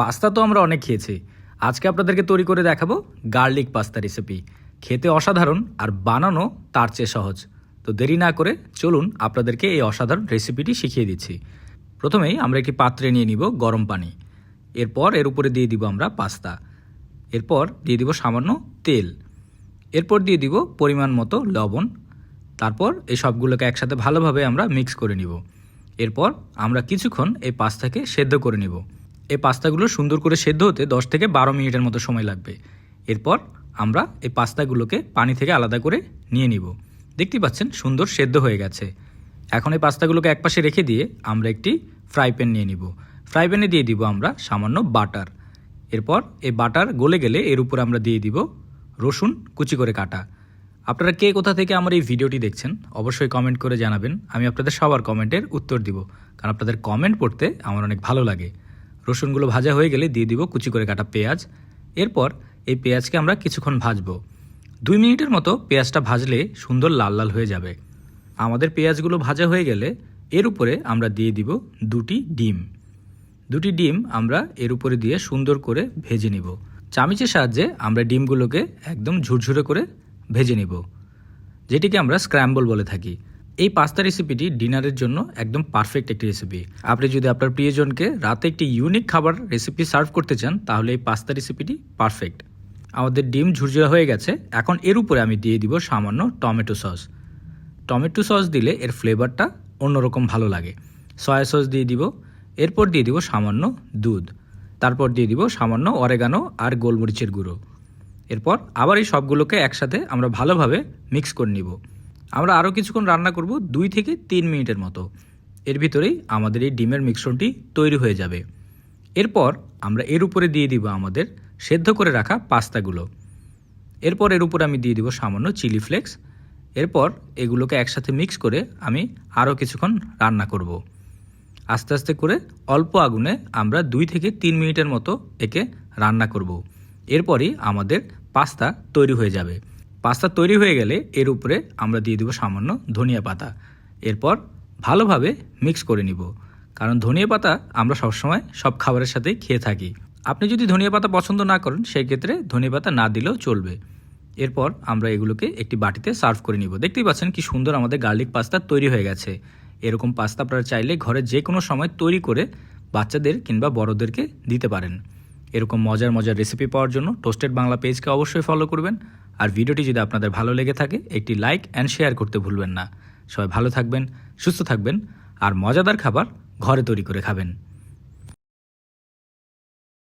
Pasta তো আমরা অনেক খেয়েছি। আজকে আপনাদেরকে তৈরি করে দেখাবো গার্লিক পাস্তা রেসিপি। খেতে অসাধারণ আর বানানো তার চেয়ে সহজ। তো দেরি না করে চলুন আপনাদেরকে এই অসাধারণ রেসিপিটি শিখিয়ে দিচ্ছি। প্রথমেই আমরা একটি পাত্রে নিয়ে নিব গরম পানি। এরপর এর উপরে দিয়ে দিব আমরা পাস্তা। এরপর দিয়ে দিব সামান্য তেল। এরপর দিয়ে দিব পরিমাণ মতো লবণ। তারপর এই সবগুলোকে একসাথে ভালোভাবে আমরা মিক্স করে নিব। এরপর আমরা কিছুক্ষণ এই পাস্তাকে সেদ্ধ করে নিব। এই পাস্তাগুলো সুন্দর করে সেদ্ধ হতে 10 থেকে 12 মিনিটের মতো সময় লাগবে। এরপর আমরা এই পাস্তাগুলোকে পানি থেকে আলাদা করে নিয়ে নিব। দেখতেই পাচ্ছেন সুন্দর সেদ্ধ হয়ে গেছে। এখন এই পাস্তাগুলোকে একপাশে রেখে দিয়ে আমরা একটি ফ্রাই প্যান নিয়ে নিব। ফ্রাই প্যানে দিয়ে দিব আমরা সামান্য বাটার। এরপর এই বাটার গলে গেলে এর উপর আমরা দিয়ে দিব রসুন কুচি করে কাটা। আপনারা কে কোথা থেকে আমার এই ভিডিওটি দেখছেন অবশ্যই কমেন্ট করে জানাবেন। আমি আপনাদের সবার কমেন্টের উত্তর দিব, কারণ আপনাদের কমেন্ট পড়তে আমার অনেক ভালো লাগে। রসুনগুলো ভাজা হয়ে গেলে দিয়ে দিব কুচি করে কাটা পেঁয়াজ। এরপর এই পেঁয়াজকে আমরা কিছুক্ষণ ভাজবো। 2 মিনিটের মতো পেঁয়াজটা ভাজলে সুন্দর লাল লাল হয়ে যাবে। আমাদের পেঁয়াজগুলো ভাজা হয়ে গেলে এর উপরে আমরা দিয়ে দিব 2টি ডিম। 2টি ডিম আমরা এর উপরে দিয়ে সুন্দর করে ভেজে নিব। চামচের সাহায্যে আমরা ডিমগুলোকে একদম ঝুরঝুরে করে ভেজে নিব, যেটিকে আমরা স্ক্র্যাম্বল বলে থাকি। এই পাস্তা রেসিপিটি ডিনারের জন্য একদম পারফেক্ট একটি রেসিপি। আপনি যদি আপনার প্রিয়জনকে রাতে একটি ইউনিক খাবার রেসিপি সার্ভ করতে চান তাহলে এই পাস্তা রেসিপিটি পারফেক্ট। আমাদের ডিম ঝুরঝুরা হয়ে গেছে। এখন এর উপরে আমি দিয়ে দিব সামান্য টমেটো সস। টমেটো সস দিলে এর ফ্লেভারটা অন্যরকম ভালো লাগে। সয়া সস দিয়ে দিব। এরপর দিয়ে দিব সামান্য দুধ। তারপর দিয়ে দিব সামান্য অরেগানো আর গোলমরিচের গুঁড়ো। এরপর আবার এই সবগুলোকে একসাথে আমরা ভালোভাবে মিক্স করে নিব। আমরা আরও কিছুক্ষণ রান্না করব 2 থেকে 3 মিনিটের মতো। এর ভিতরেই আমাদের এই ডিমের মিশ্রণটি তৈরি হয়ে যাবে। এরপর আমরা এর উপরে দিয়ে দিব আমাদের সেদ্ধ করে রাখা পাস্তাগুলো। এরপর এর উপরে আমি দিয়ে দিব সামান্য চিলি ফ্লেক্স। এরপর এগুলোকে একসাথে মিক্স করে আমি আরও কিছুক্ষণ রান্না করব। আস্তে আস্তে করে অল্প আগুনে আমরা 2 থেকে 3 মিনিটের মতো একে রান্না করব। এরপরই আমাদের পাস্তা তৈরি হয়ে যাবে। পাস্তা তৈরি হয়ে গেলে এর উপরে আমরা দিয়ে দেব সামান্য ধনিয়া পাতা। এরপর ভালোভাবে মিক্স করে নিব, কারণ ধনিয়া পাতা আমরা সবসময় সব খাবারের সাথেই খেয়ে থাকি। আপনি যদি ধনিয়া পাতা পছন্দ না করেন সেই ক্ষেত্রে ধনিয়া পাতা না দিলেও চলবে। এরপর আমরা এগুলোকে একটি বাটিতে সার্ভ করে নিব। দেখতেই পাচ্ছেন কি সুন্দর আমাদের গার্লিক পাস্তা তৈরি হয়ে গেছে। এরকম পাস্তা আপনারা চাইলে ঘরে যে কোনো সময় তৈরি করে বাচ্চাদের কিংবা বড়দেরকে দিতে পারেন। এরকম মজার মজার রেসিপি পাওয়ার জন্য টোস্টেড বাংলা পেজকে অবশ্যই ফলো করবেন। আর ভিডিওটি যদি আপনাদের ভালো লেগে থাকে একটি লাইক অ্যান্ড শেয়ার করতে ভুলবেন না। সবাই ভালো থাকবেন, সুস্থ থাকবেন আর মজাদার খাবার ঘরে তৈরি করে খাবেন।